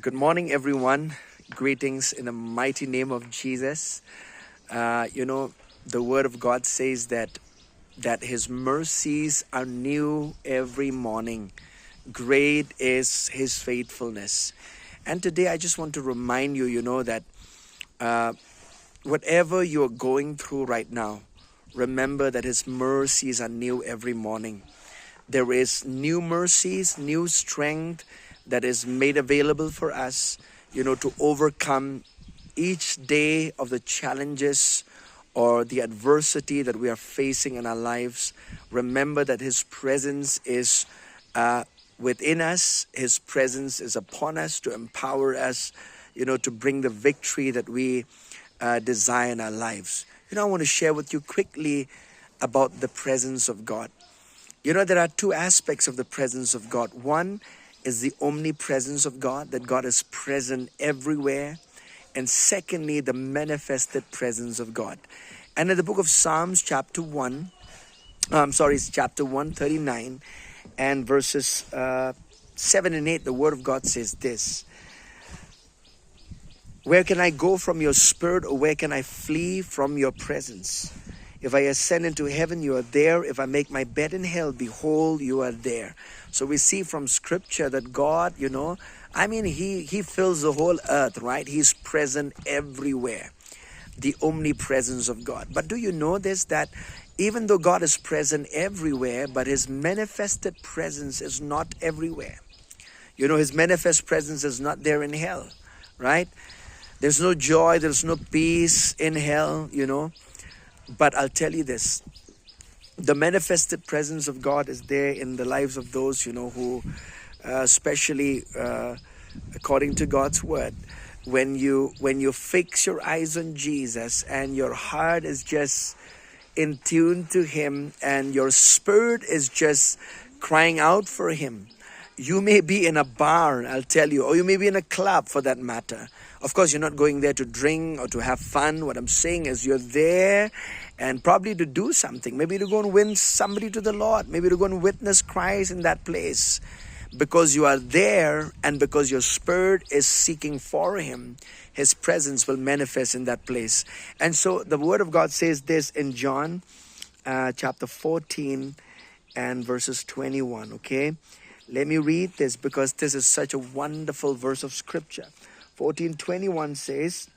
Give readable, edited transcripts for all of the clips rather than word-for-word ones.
Good morning, everyone. Greetings in the mighty name of Jesus. The Word of God says that His mercies are new every morning. Great is His faithfulness. And today I just want to remind you, that whatever you're going through right now, remember that His mercies are new every morning. There is new mercies, new strength that is made available for us, to overcome each day of the challenges or the adversity that we are facing in our lives. Remember that His presence is within us. His presence is upon us to empower us, to bring the victory that we desire in our lives. I want to share with you quickly about the presence of God. There are two aspects of the presence of God. One is the omnipresence of God, that God is present everywhere. And secondly, the manifested presence of God. And in the book of Psalms, chapter 139 and verses 7 and 8, the word of God says this: "Where can I go from your spirit, or where can I flee from your presence? If I ascend into heaven, you are there. If I make my bed in hell, behold, you are there." So we see from scripture that God, He fills the whole earth, right? He's present everywhere. The omnipresence of God. But do you know this, that even though God is present everywhere, but His manifested presence is not everywhere. His manifest presence is not there in hell, right? There's no joy, there's no peace in hell, But I'll tell you this, the manifested presence of God is there in the lives of those, who, especially according to God's word, when you fix your eyes on Jesus and your heart is just in tune to Him and your spirit is just crying out for Him. You may be in a bar, I'll tell you, or you may be in a club for that matter. Of course, you're not going there to drink or to have fun. What I'm saying is you're there and probably to do something. Maybe to go and win somebody to the Lord. Maybe to go and witness Christ in that place. Because you are there and because your spirit is seeking for Him, His presence will manifest in that place. And so the Word of God says this in John chapter 14 and verses 21, okay? Let me read this because this is such a wonderful verse of scripture. 14:21 says,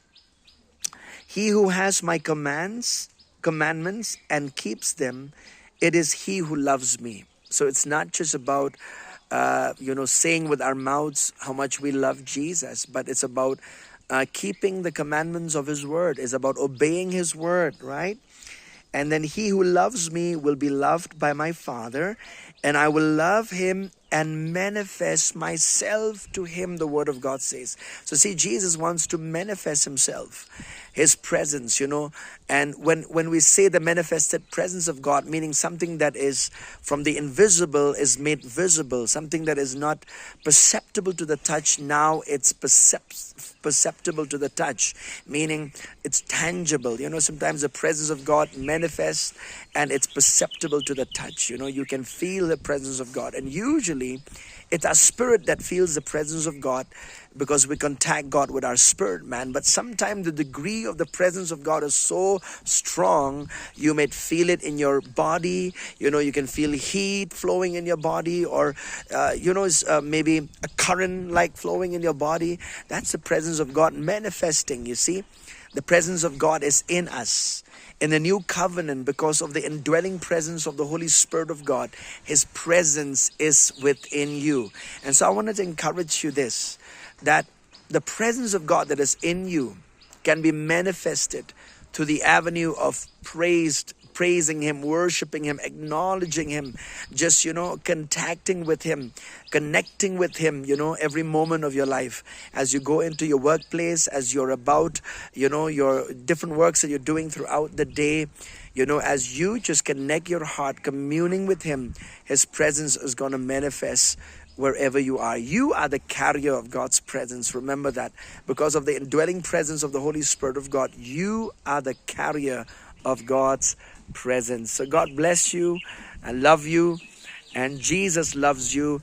"He who has my commandments and keeps them, it is he who loves me." So it's not just about, saying with our mouths how much we love Jesus, but it's about keeping the commandments of His word. It's about obeying His word, right? And then he who loves me will be loved by my Father, and I will love him and manifest myself to him, the Word of God says. So see, Jesus wants to manifest Himself, His presence, And when we say the manifested presence of God, meaning something that is from the invisible is made visible, something that is not perceptible to the touch, now it's perceptible to the touch, meaning it's tangible. Sometimes the presence of God manifests and it's perceptible to the touch. You can feel the presence of God. And usually it's our spirit that feels the presence of God because we contact God with our spirit, man. But sometimes the degree of the presence of God is so strong, you may feel it in your body. You can feel heat flowing in your body, or, maybe a current like flowing in your body. That's the presence of God manifesting, you see. The presence of God is in us. In the new covenant, because of the indwelling presence of the Holy Spirit of God, His presence is within you. And so I wanted to encourage you this, that the presence of God that is in you can be manifested to the avenue of praising Him, worshiping Him, acknowledging Him, just, contacting with Him, connecting with Him, every moment of your life. As you go into your workplace, as you're about, your different works that you're doing throughout the day, as you just connect your heart, communing with Him, His presence is going to manifest wherever you are. You are the carrier of God's presence. Remember that. Because of the indwelling presence of the Holy Spirit of God, you are the carrier of God's presence. So God bless you. I love you. And Jesus loves you.